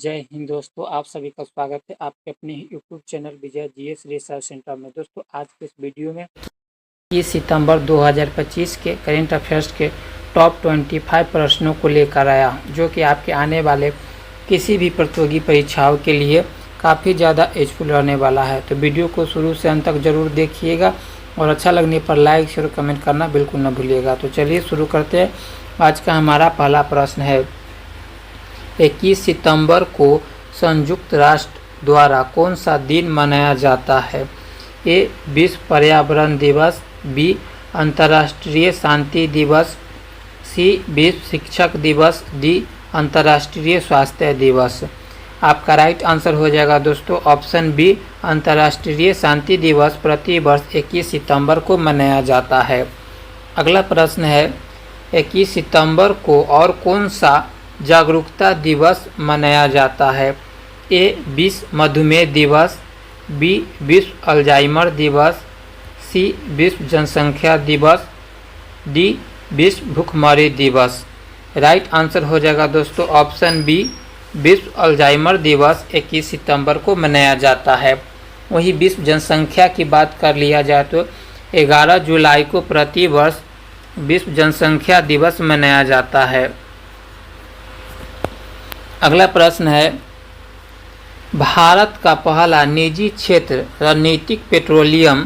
जय हिंद दोस्तों, आप सभी का स्वागत है आपके अपने यूट्यूब चैनल विजय जीएस रिसर्च सेंटर में। दोस्तों आज के इस वीडियो में 21 सितंबर 2025 के करेंट अफेयर्स के टॉप 25 प्रश्नों को लेकर आया, जो कि आपके आने वाले किसी भी प्रतियोगी परीक्षाओं के लिए काफ़ी ज़्यादा यूजफुल रहने वाला है। तो वीडियो को शुरू से अंत तक जरूर देखिएगा और अच्छा लगने पर लाइक शेयर कमेंट करना बिल्कुल न भूलिएगा। तो चलिए शुरू करते हैं। आज का हमारा पहला प्रश्न है, 21 सितंबर को संयुक्त राष्ट्र द्वारा कौन सा दिन मनाया जाता है? ए विश्व पर्यावरण दिवस, बी अंतर्राष्ट्रीय शांति दिवस, सी विश्व शिक्षक दिवस, डी अंतर्राष्ट्रीय स्वास्थ्य दिवस। आपका राइट आंसर हो जाएगा दोस्तों ऑप्शन बी, अंतर्राष्ट्रीय शांति दिवस प्रति वर्ष 21 सितंबर को मनाया जाता है। अगला प्रश्न है, 21 सितंबर को और कौन सा जागरूकता दिवस मनाया जाता है? ए विश्व मधुमेह दिवस, बी विश्व अल्जाइमर दिवस, सी विश्व जनसंख्या दिवस, डी विश्व भूखमरी दिवस। राइट आंसर हो जाएगा दोस्तों ऑप्शन बी, विश्व अल्जाइमर दिवस 21 सितंबर को मनाया जाता है। वही विश्व जनसंख्या की बात कर लिया जाए तो 11 जुलाई को प्रति वर्ष विश्व जनसंख्या दिवस मनाया जाता है। अगला प्रश्न है, भारत का पहला निजी क्षेत्र रणनीतिक पेट्रोलियम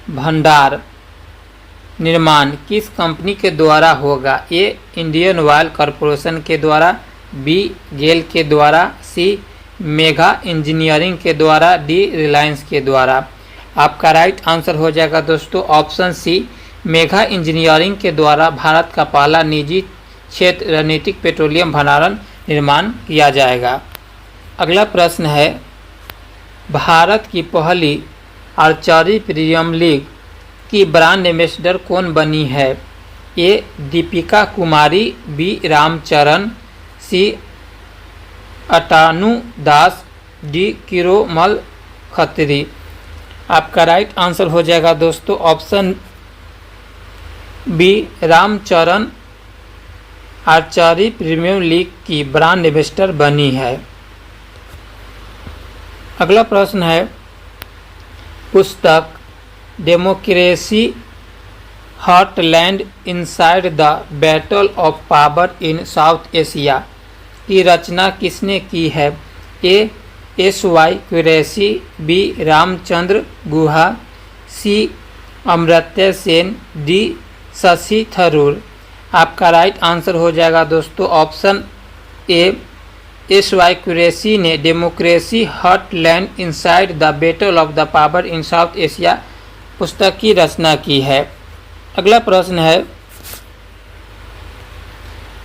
भंडार निर्माण किस कंपनी के द्वारा होगा? ए इंडियन ऑयल कॉरपोरेशन के द्वारा, बी गेल के द्वारा, सी मेगा इंजीनियरिंग के द्वारा, डी रिलायंस के द्वारा। आपका राइट आंसर हो जाएगा दोस्तों ऑप्शन सी, मेगा इंजीनियरिंग के द्वारा भारत का पहला निजी क्षेत्र रणनीतिक पेट्रोलियम भंडारण निर्माण किया जाएगा। अगला प्रश्न है, भारत की पहली आर्चरी प्रीमियर लीग की ब्रांड एम्बेसडर कौन बनी है? A Deepika Kumari, B Ramcharan, C Atanu Das, D Kiromal Khatri. आपका राइट आंसर हो जाएगा दोस्तों option B, Ramcharan archery premier league की ब्रांड एम्बेसडर बनी है। अगला प्रश्न है, पुस्तक democracy heartland inside the battle of power in South Asia की रचना किसने की है? A S Y Quraishi, B Ramachandra Guha, C Amartya Sen, D Shashi Tharoor. आपका राइट आंसर हो जाएगा दोस्तों option A, S Y Qureshi ने democracy heartland inside the battle of the power in South Asia पुस्तक की रचना की है। अगला प्रश्न है,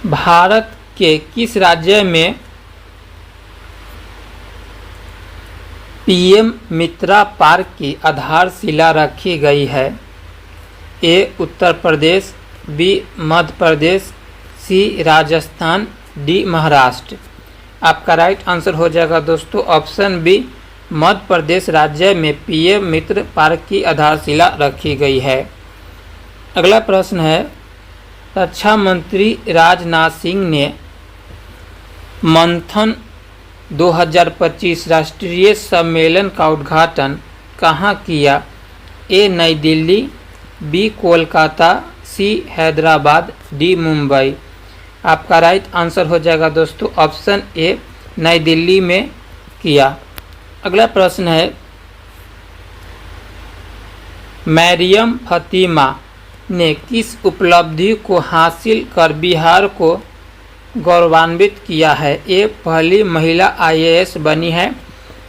भारत के किस राज्य में पीएम मित्रा पार्क की आधारशिला रखी गई है? ए उत्तर प्रदेश, बी मध्य प्रदेश, सी राजस्थान, डी महाराष्ट्र। आपका राइट आंसर हो जाएगा दोस्तों ऑप्शन बी, मध्य प्रदेश राज्य में पीएम मित्र पार्क की आधारशिला रखी गई है। अगला प्रश्न है, रक्षा मंत्री राजनाथ सिंह ने मंथन 2025 राष्ट्रीय सम्मेलन का उद्घाटन कहाँ किया? ए नई दिल्ली, बी कोलकाता, सी हैदराबाद, डी मुंबई। आपका राइट आंसर हो जाएगा दोस्तों ऑप्शन ए, नई दिल्ली में किया। अगला प्रश्न है, मरियम फतिमा ने किस उपलब्धि को हासिल कर बिहार को गौरवान्वित किया है? ए पहली महिला आईएएस बनी है,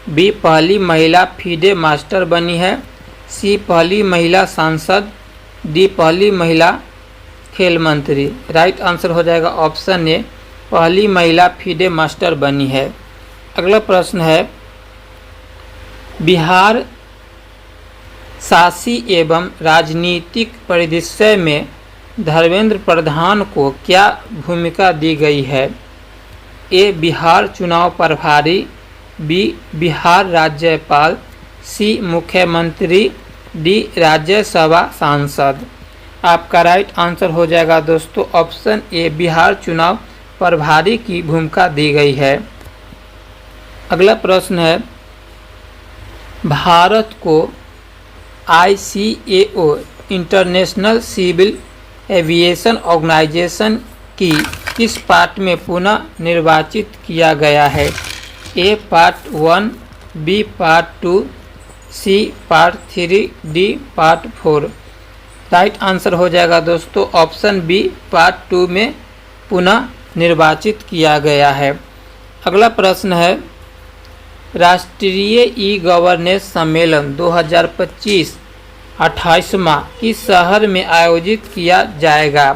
बी पहली महिला फीडे मास्टर बनी है, सी पहली महिला सांसद, डी पहली महिला खेल मंत्री। राइट आंसर हो जाएगा ऑप्शन ए, पहली महिला फीडे मास्टर बनी है। अगला प्रश्न है, बिहार शासी एवं राजनीतिक परिदृश्य में धर्मेंद्र प्रधान को क्या भूमिका दी गई है? ए बिहार चुनाव प्रभारी, बी बिहार राज्यपाल, सी मुख्यमंत्री, डी राज्यसभा सांसद। आपका राइट आंसर हो जाएगा दोस्तों ऑप्शन ए, बिहार चुनाव प्रभारी की भूमिका दी गई है। अगला प्रश्न है, भारत को ICAO international civil aviation organisation की किस पार्ट में पुनः निर्वाचित किया गया है? A part 1, B part 2, C part 3, D part 4। Right answer हो जाएगा दोस्तों ऑप्शन बी पार्ट 2 में पुनः निर्वाचित किया गया है। अगला प्रश्न है, राष्ट्रीय ई गवर्नेंस सम्मेलन 2025 28वां किस शहर में आयोजित किया जाएगा?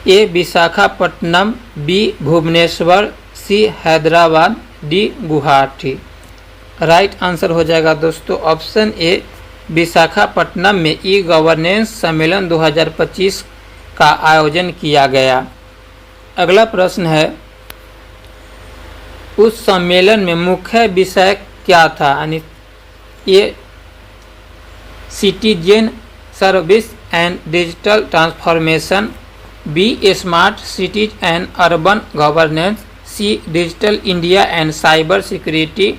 A Visakhapatnam, B Bhubaneswar, C Hyderabad, D Guwahati. Right answer हो जाएगा दोस्तों ऑप्शन ए विशाखापट्टनम में ई गवर्नेंस सम्मेलन 2025 का आयोजन किया गया। अगला प्रश्न है, उस सम्मेलन में मुख्य विषय क्या था? यानी A citizen service and digital transformation, B smart cities and urban governance, C digital India and cyber security,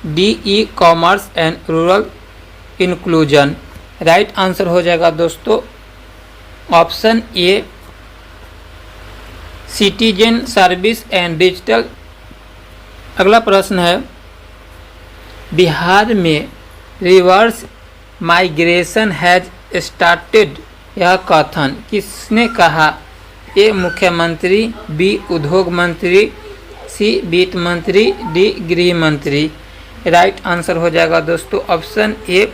D e commerce and rural inclusion. Right answer हो जाएगा दोस्तों option A citizen service and digital. अगला प्रश्न है, बिहार में reverse migration has started यह कथन किसने कहा? ए मुख्यमंत्री, बी उद्योग मंत्री, सी वित्त मंत्री, डी गृह मंत्री। राइट आंसर हो जाएगा दोस्तों ऑप्शन ए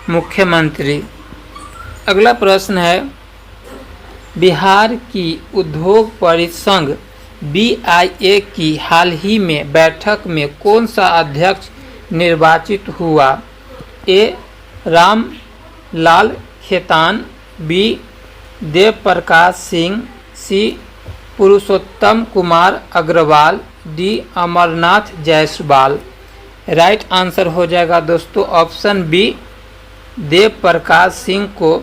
मुख्यमंत्री। अगला प्रश्न है, बिहार की उद्योग परिसंघ BIA की हाल ही में बैठक में कौन सा अध्यक्ष निर्वाचित हुआ? A Ram Lal Khetan, B Dev Prakash Singh, C Purushottam Kumar Agarwal, D Amarnath Jaiswal. Right answer हो जाएगा दोस्तों ऑप्शन बी देव प्रकाश सिंह को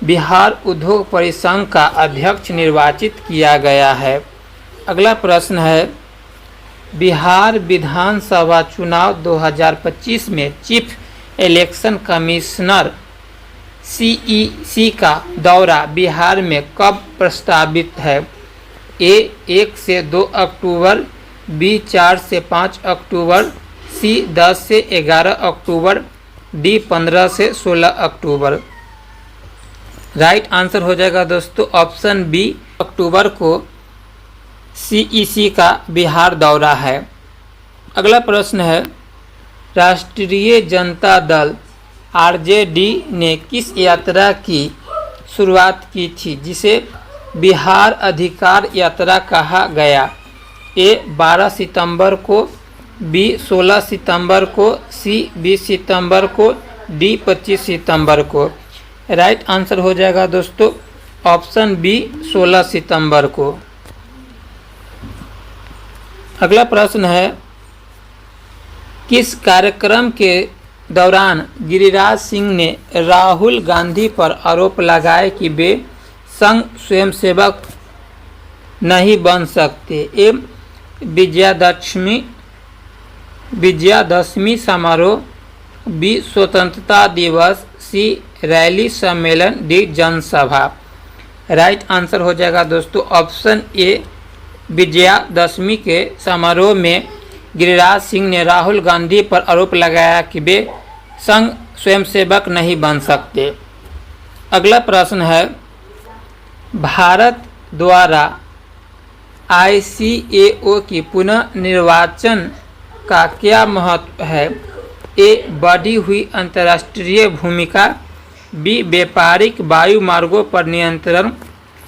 बिहार उद्योग परिसंघ का अध्यक्ष निर्वाचित किया गया है। अगला प्रश्न है, बिहार विधानसभा चुनाव 2025 में चीफ इलेक्शन कमिश्नर CEC का दौरा बिहार में कब प्रस्तावित है? ए 1 से 2 अक्टूबर, बी 4 से 5 अक्टूबर, सी 10 से 11 अक्टूबर, डी 15 से 16 अक्टूबर। राइट आंसर हो जाएगा दोस्तों ऑप्शन बी अक्टूबर को CEC का बिहार दौरा है। अगला प्रश्न है, राष्ट्रीय जनता दल RJD ने किस यात्रा की शुरुआत की थी जिसे बिहार अधिकार यात्रा कहा गया? ए 12 सितंबर को, बी 16 सितंबर को, सी 20 सितंबर को, डी 25 सितंबर को। राइट आंसर हो जाएगा दोस्तों ऑप्शन बी 16 सितंबर को। अगला प्रश्न है, किस कार्यक्रम के दौरान गिरिराज सिंह ने राहुल गांधी पर आरोप लगाए कि वे संघ स्वयंसेवक नहीं बन सकते? ए विजयादशमी समारोह, बी स्वतंत्रता दिवस, सी रैली सम्मेलन, डी जनसभा। राइट आंसर हो जाएगा दोस्तों ऑप्शन ए विजयादशमी के समारोह में गिरिराज सिंह ने राहुल गांधी पर आरोप लगाया कि वे संघ स्वयंसेवक नहीं बन सकते। अगला प्रश्न है, भारत द्वारा ICAO की पुनः निर्वाचन का क्या महत्व है? ए बढ़ी हुई अंतर्राष्ट्रीय भूमिका, बी व्यापारिक वायु मार्गों पर नियंत्रण,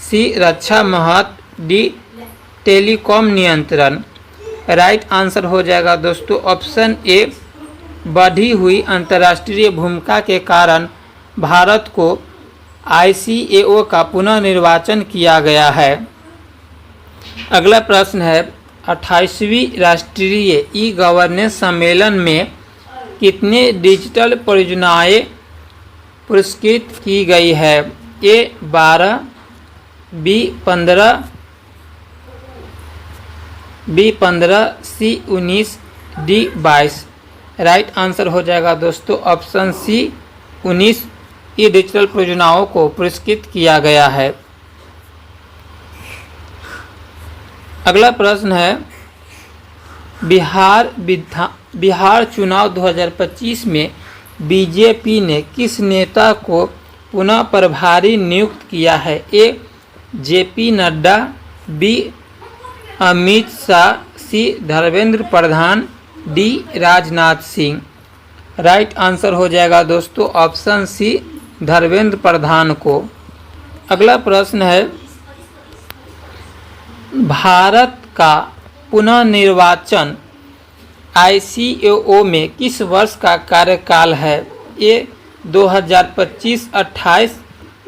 सी रक्षा महत्व, डी टेलीकॉम नियंत्रण। राइट आंसर हो जाएगा दोस्तों ऑप्शन ए बढ़ी हुई अंतर्राष्ट्रीय भूमिका के कारण भारत को ICAO का पुनः निर्वाचन किया गया है। अगला प्रश्न है, 28वीं राष्ट्रीय ई गवर्नेंस सम्मेलन में कितने डिजिटल परियोजनाएं पुरस्कृत की गई है? ए 12, बी 15, बी 15, सी 19, डी 22। राइट आंसर हो जाएगा दोस्तों ऑप्शन सी 19। ये डिजिटल परियोजनाओं को पुरस्कृत किया गया है। अगला प्रश्न है बिहार चुनाव 2025 में बीजेपी ने किस नेता को पुनः प्रभारी नियुक्त किया है? A JP Nadda, B Amit Shah, C Dharmendra Pradhan, D Rajnath Singh. Right answer हो जाएगा दोस्तों ऑप्शन सी धर्मेंद्र प्रधान को। अगला प्रश्न है भारत का पुनः निर्वाचन ICAO में किस वर्ष का कार्यकाल है? ए 2025-28,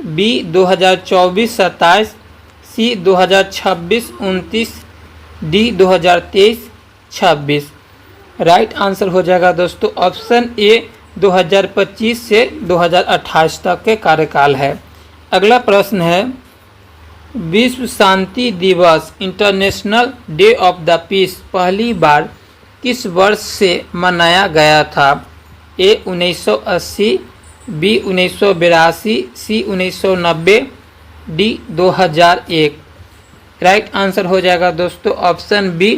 बी 2024-27, सी 2026-29, डी 2023-26। राइट आंसर हो जाएगा दोस्तों ऑप्शन ए 2025 से 2028 तक के कार्यकाल है। अगला प्रश्न है विश्व शांति दिवस international day of the peace पहली बार किस वर्ष से मनाया गया था? A 1980, B 1982, C 1990, D 2001। Right answer हो जाएगा दोस्तों ऑप्शन बी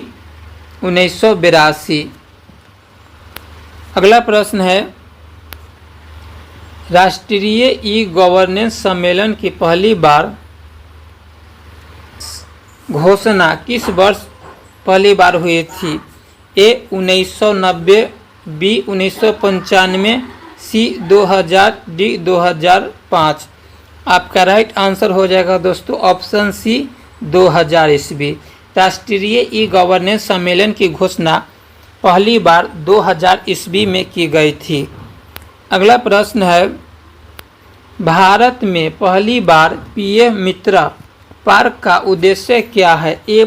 1982। अगला प्रश्न है राष्ट्रीय ई गवर्नेंस सम्मेलन की पहली बार घोषणा किस वर्ष पहली बार हुई थी? ए 1990, बी 1995, सी 2000, डी 2005। आपका राइट आंसर हो जाएगा दोस्तों ऑप्शन सी 2000 ईस्वी। राष्ट्रीय ई गवर्नेंस सम्मेलन की घोषणा पहली बार 2000 ईस्वी में की गई थी। अगला प्रश्न है भारत में पहली बार पीएम मित्र पार्क का उद्देश्य क्या है? ए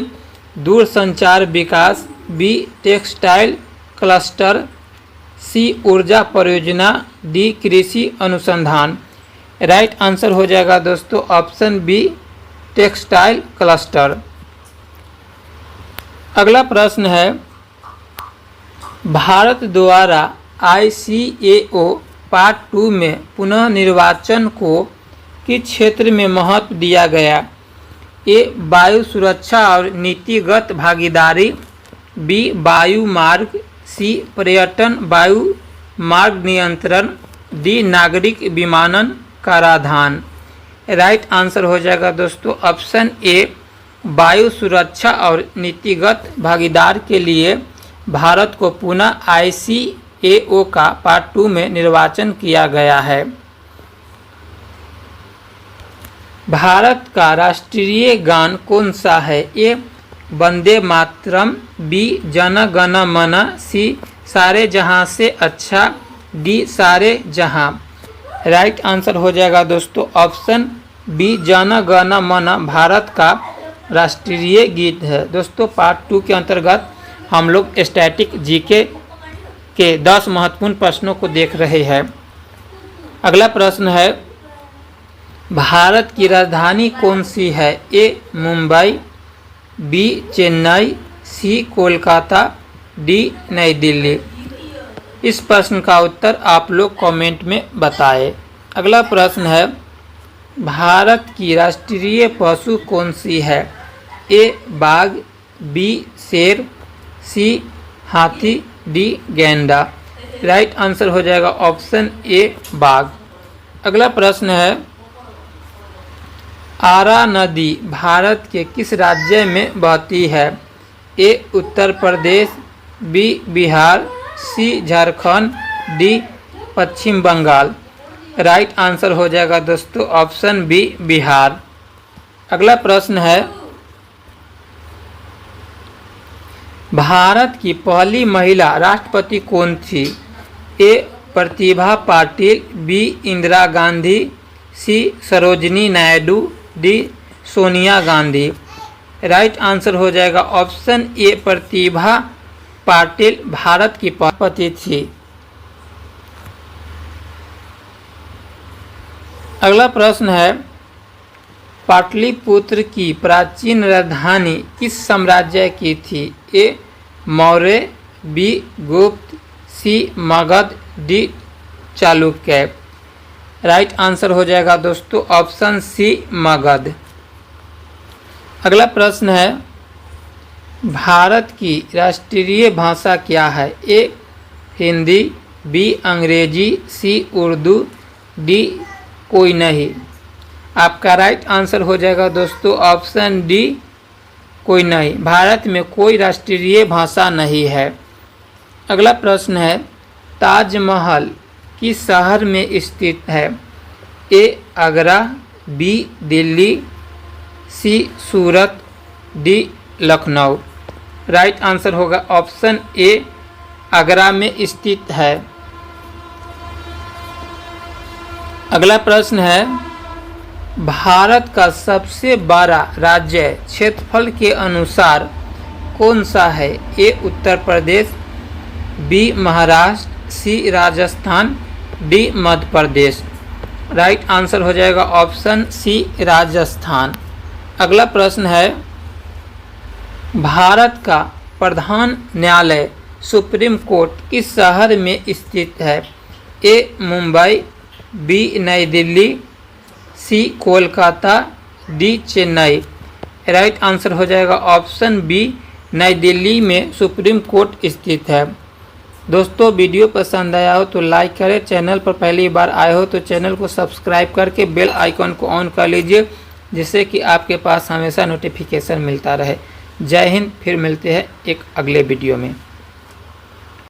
दूरसंचार विकास, बी टेक्सटाइल क्लस्टर, सी ऊर्जा परियोजना, डी कृषि अनुसंधान। राइट आंसर हो जाएगा दोस्तों ऑप्शन बी टेक्सटाइल क्लस्टर। अगला प्रश्न है भारत द्वारा ICAO पार्ट 2 में पुनः निर्वाचन को किस क्षेत्र में महत्व दिया गया? ए वायु सुरक्षा और नीतिगत भागीदारी, बी वायु मार्ग, सी पर्यटन वायु मार्ग नियंत्रण, डी नागरिक विमानन कराधान। राइट आंसर हो जाएगा दोस्तों ऑप्शन ए वायु सुरक्षा और नीतिगत भागीदार के लिए भारत को पुनः ICAO का पार्ट 2 में निर्वाचन किया गया है। भारत का राष्ट्रीय गान कौन सा है? ए वंदे मातरम, बी जन गण मन, सी सारे जहां से अच्छा, डी सारे जहां। राइट आंसर हो जाएगा दोस्तों ऑप्शन बी जन गण मन भारत का राष्ट्रीय गीत है। दोस्तों पार्ट 2 के अंतर्गत हम लोग स्टैटिक जीके के 10 महत्वपूर्ण प्रश्नों को देख रहे हैं। अगला प्रश्न है भारत की राजधानी कौन सी है? ए मुंबई, बी चेन्नई, सी कोलकाता, डी नई दिल्ली। इस प्रश्न का उत्तर आप लोग कमेंट में बताएं। अगला प्रश्न है भारत की राष्ट्रीय पशु कौन सी है? ए बाघ, बी शेर, सी हाथी, डी गैंडा। राइट आंसर हो जाएगा ऑप्शन ए बाघ। अगला प्रश्न है आरा नदी भारत के किस राज्य में बहती है? ए उत्तर प्रदेश, बी बिहार, सी झारखंड, डी पश्चिम बंगाल। राइट आंसर हो जाएगा दोस्तों ऑप्शन बी बिहार। अगला प्रश्न है भारत की पहली महिला राष्ट्रपति कौन थी? A Pratibha Patil, B Indira Gandhi, C Sarojini Naidu, D Sonia Gandhi. Right answer हो जाएगा ऑप्शन ए प्रतिभा पाटिल भारत की राष्ट्रपति थी। अगला प्रश्न है पाटलिपुत्र की प्राचीन राजधानी किस साम्राज्य की थी? ए Maurya, B Gupta, C Magadh, D Chalukya. Right answer हो जाएगा दोस्तों ऑप्शन सी मगध। अगला प्रश्न है, भारत की राष्ट्रीय भाषा क्या है? ए हिंदी, बी अंग्रेजी, सी उर्दू, डी कोई नहीं। आपका राइट आंसर हो जाएगा दोस्तों ऑप्शन डी कोई नहीं। भारत में कोई राष्ट्रीय भाषा नहीं है। अगला प्रश्न है, ताजमहल किस शहर में स्थित है? ए आगरा, बी दिल्ली, सी सूरत, डी लखनऊ। राइट आंसर होगा ऑप्शन ए आगरा में स्थित है। अगला प्रश्न है, भारत का सबसे बड़ा राज्य क्षेत्रफल के अनुसार कौन सा है? ए उत्तर प्रदेश, बी महाराष्ट्र, सी Rajasthan, D Madhya Pradesh. Right answer हो जाएगा ऑप्शन सी राजस्थान। अगला प्रश्न है, भारत का प्रधान न्यायालय सुप्रीम कोर्ट किस शहर में स्थित है? ए Mumbai, B New Delhi, C Kolkata, D Chennai. Right answer हो जाएगा ऑप्शन बी नई दिल्ली में सुप्रीम कोर्ट स्थित है। दोस्तों वीडियो पसंद आया हो तो लाइक करें, चैनल पर पहली बार आए हो तो चैनल को सब्सक्राइब करके बेल आइकन को ऑन कर लीजिए, जिससे कि आपके पास हमेशा नोटिफिकेशन मिलता रहे। जय हिंद, फिर मिलते हैं एक अगले वीडियो में।